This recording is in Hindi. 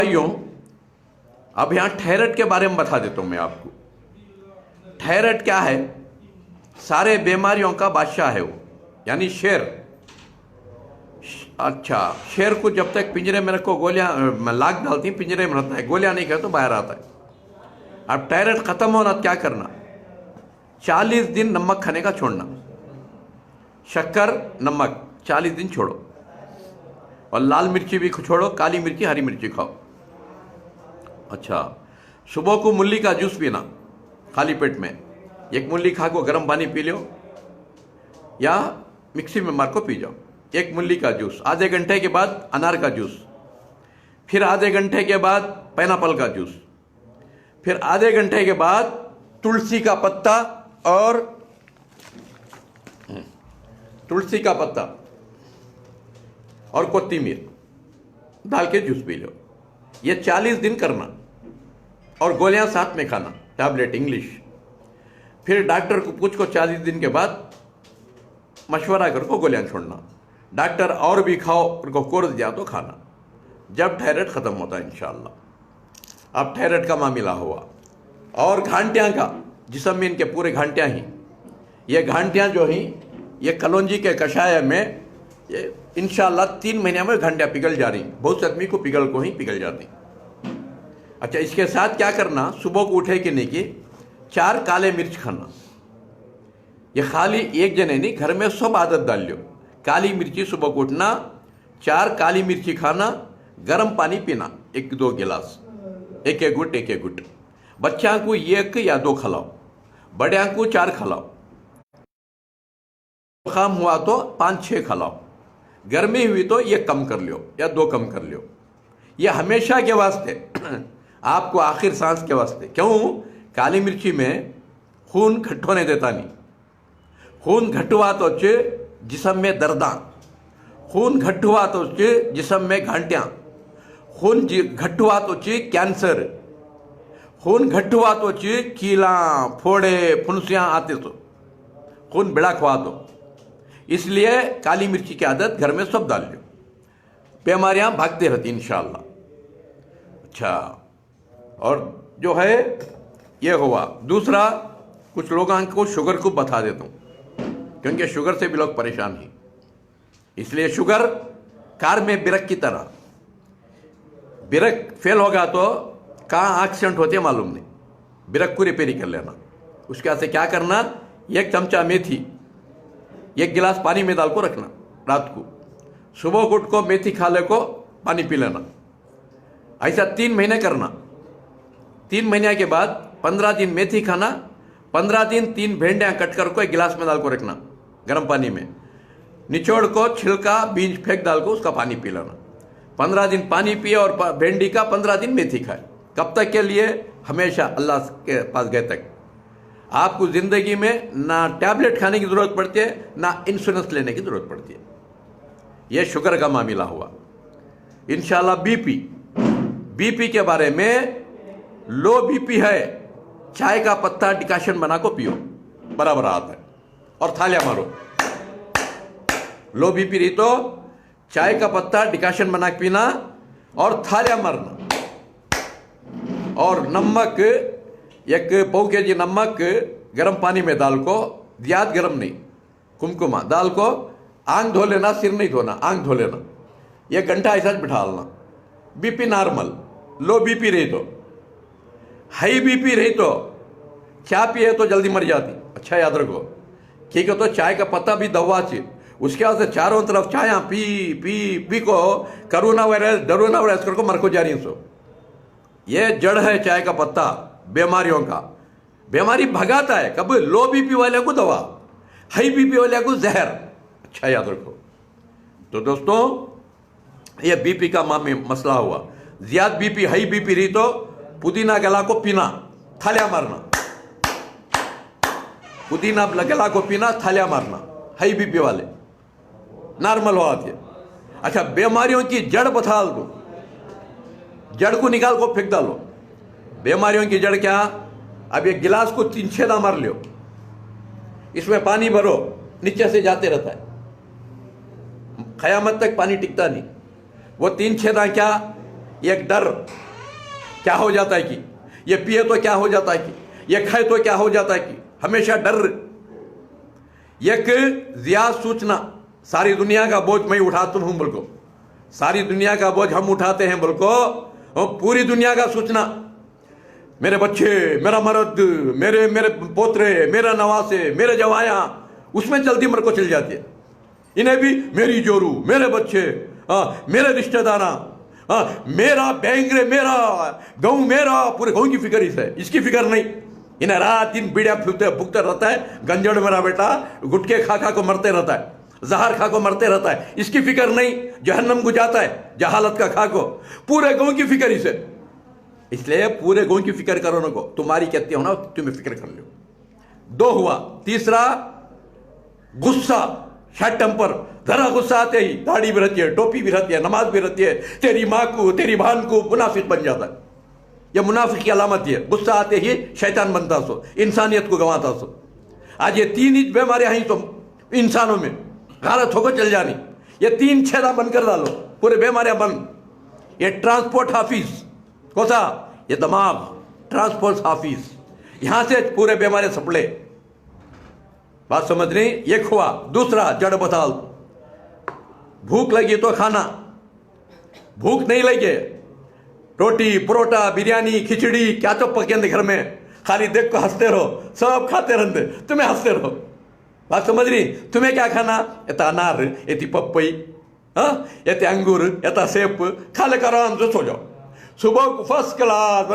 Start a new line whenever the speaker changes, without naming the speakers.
भाइयों, अब यहाँ थायराइड के बारे में बता देता हूँ मैं आपको। थायराइड क्या है? सारे बीमारियों का बादशाह है वो, यानी शेर। अच्छा, शेर को जब तक पिंजरे में रखो गोलियां लाग डालती, पिंजरे में रहता है, गोलियां नहीं खाए तो बाहर आता है। अब थायराइड खत्म होना क्या करना? 40 दिन नमक खाने का छोड़ना, शक्कर नमक 40 दिन छोड़ो, और लाल मिर्ची भी छोड़ो, काली मिर्ची हरी मिर्ची खाओ। अच्छा, सुबह को मूली का जूस पीना खाली पेट में। एक मूली खा को गर्म पानी पी लो या मिक्सी में मार को पी जाओ। एक मूली का जूस, आधे घंटे के बाद अनार का जूस, फिर आधे घंटे के बाद पाइनएप्पल का जूस, फिर आधे घंटे के बाद तुलसी का पत्ता और कोथिमीर डाल के जूस पी लो। ये 40 दिन करना, और गोलियां साथ में खाना, टैबलेट इंग्लिश। फिर डॉक्टर को पूछ को 40 दिन के बाद मशवरा कर को गोलियां छोड़ना। डॉक्टर और भी खाओ, उनको कोर्स दिया तो खाना, जब थायराइड खत्म होता है इंशाअल्लाह। अब थायराइड का मामला हुआ, और घांटियां का, जिसम में इनके पूरे घांटियां ही, ये घांटियां जो ही ये कलौंजी के कषाय में ये इंशाअल्लाह 3 महीने में घंटियां पिघल जा रही। बहुत से आदमी को पिघल को ही पिघल जाती। अच्छा, इसके साथ क्या करना? सुबह को उठे कि नहीं कि 4 काले मिर्च खाना। ये खाली एक जने नहीं, घर में सब आदत डाल लो। काली मिर्ची सुबह को उठना, 4 काली मिर्ची खाना, गर्म पानी पीना 1-2 गिलास, एक गुट। बच्चा को 1 या 2 खिलाओ, बड़े को 4 खिलाओ, जुकाम हुआ तो 5-6 खिलाओ, गर्मी हुई तो 1 कम कर लो या 2 कम कर लो। ये हमेशा के वास्ते आपको आखिर सांस के वास्ते। क्यों? काली मिर्ची में खून घट होने देता नहीं। खून घट हुआ तो जिसम में दर्दा, खून घट हुआ तो जिसम में घांटियां, खून घट हुआ तो कैंसर, खून घट हुआ तो कीला फोड़े फुंसियां आते तो, खून बिड़ा खुआ तो। इसलिए काली मिर्ची की आदत घर में सब डाल लो, बीमारियां भागते रहती इंशाअल्लाह। अच्छा, और जो है ये हुआ। दूसरा, कुछ लोगों को शुगर को बता देता हूँ, क्योंकि शुगर से भी लोग परेशान हैं। इसलिए शुगर कार में ब्रेक की तरह, ब्रेक फेल होगा तो कहाँ एक्सीडेंट होते मालूम नहीं। ब्रेक को रिपेयरिंग कर लेना। उसके बाद से क्या करना? 1 चमचा मेथी 1 गिलास पानी में डाल को रखना रात को, सुबह उठ को मेथी खा ले को पानी पी लेना। ऐसा 3 महीने करना। 3 महीने के बाद 15 दिन मेथी खाना, 15 दिन 3 भेंडियां कट कर को 1 गिलास में डाल को रखना गर्म पानी में, निचोड़ को छिलका बीज फेंक डाल को उसका पानी पी लेना। 15 दिन पानी पिए और भेंडी का 15 दिन मेथी खाए। कब तक के लिए? हमेशा, अल्लाह के पास गए तक। आपको जिंदगी में ना टैबलेट खाने की जरूरत पड़ती है, ना इंसुलिन लेने की जरूरत पड़ती है। यह शुगर का मामला हुआ। इंशाल्लाह बीपी के बारे में, लो बीपी है, चाय का पत्ता डिकाशन बना को पियो, बराबर आता है, और थालियां मारो। लो बीपी रही तो चाय का पत्ता डिकाशन बना के पीना और थालियां मारना। और नमक 1 पाव केजी नमक गर्म पानी में डाल को, ज्यादा गर्म नहीं, कुमकुमा डाल को आंख धो लेना, सिर नहीं धोना, आंख धो लेना। 1 घंटा ऐसा बिठा लेना। बीपी नॉर्मल, लो बीपी रही तो, हाई बीपी रही तो चाय पिए तो जल्दी मर जाती। अच्छा याद रखो, ठीक है? तो चाय का पत्ता भी दवा चाहिए। उसके बाद से चारों तरफ चाय पी पी पी को कोरोना वायरस करको मर को जा रही सो। ये जड़ है चाय का पत्ता बीमारियों का। बीमारी भगाता है। कब? लो बीपी वाले को दवा, हाई बीपी वाले को जहर। अच्छा याद रखो। तो दोस्तों, ये बीपी का मसला हुआ। ज्यादा बीपी, हाई बीपी रही तो पुदीना गला को पीना, थालियां मारना। पुदीना गला को पीना, थालियां मारना, हाई बीपी वाले नॉर्मल हो आती है। अच्छा, बीमारियों की जड़ बता दो, जड़ को निकाल को फेंक डालो। बीमारियों की जड़ क्या? अब 1 गिलास को 3 छेदा मार लो, इसमें पानी भरो, नीचे से जाते रहता है, कयामत तक पानी टिकता नहीं। वो 3 छेदा क्या? एक डर क्या हो जाता है कि ये पिए तो क्या हो जाता है कि ये खाए तो क्या हो जाता है कि हमेशा डर। एक जिया सूचना, सारी दुनिया का बोझ मैं उठाता हूं बोलको, सारी दुनिया का बोझ हम उठाते हैं बोलको, और पूरी दुनिया का सूचना, मेरे बच्चे, मेरा मर्द, मेरे मेरे पोतरे, मेरा नवासे, मेरे जवाया, उसमें जल्दी मेरे को चल जाती है। इन्हें भी मेरी जोरू, मेरे बच्चे, मेरे रिश्तेदार, मेरा बैंगरे, मेरा गाँव, मेरा पूरे गाँव की फिक्र है, इसकी फिक्र नहीं। इन्हें रात दिन बीड़िया फूकते रहता है, गंजड़ मेरा बेटा गुटके खा खा को मरते रहता है, जहर खा को मरते रहता है, इसकी फिक्र नहीं। जहन्नम को जाता है जहालत का खा को, पूरे गाँव की फिक्र इसे। इसलिए पूरे गाँव की फिक्र करो ना को, तुम्हारी कहती हो ना तुम्हें फिक्र कर लो। दो हुआ। तीसरा गुस्सा, शॉर्ट टेम्पर। जरा गुस्सा आते ही दाढ़ी भी रहती है, टोपी भी रहती है, नमाज भी रहती है, तेरी माँ को, तेरी बहन को मुनाफिक बन जाता है। यह मुनाफिक की अलामत है। गुस्सा आते ही शैतान बनता सो, इंसानियत को गंवाता सो। आज ये तीन ही बीमारियां हैं तो इंसानों में गलत होकर चल जानी। ये तीन छेदा बंद कर डालो, पूरे बीमारियां बंद। ये ट्रांसपोर्ट हाफिज कौन सा? ये दिमाग, ट्रांसपोर्ट हाफिज, यहां से पूरे बीमारियां सपड़े। बात समझ रही? एक हुआ। दूसरा जड़ बताल, भूख लगी तो खाना, भूख नहीं लगे रोटी, परोटा, बिरयानी, खिचड़ी क्या तो पकेंगे घर में, खाली देख को हंसते रहो, सब खाते रहते, तुम्हें हंसते रहो। बात समझ रही? तुम्हें क्या खाना? येता अनार, येती पपई, येते अंगूर, येता सेब, खा ले कर आराम से सो जाओ। सुबह को फर्स्ट क्लास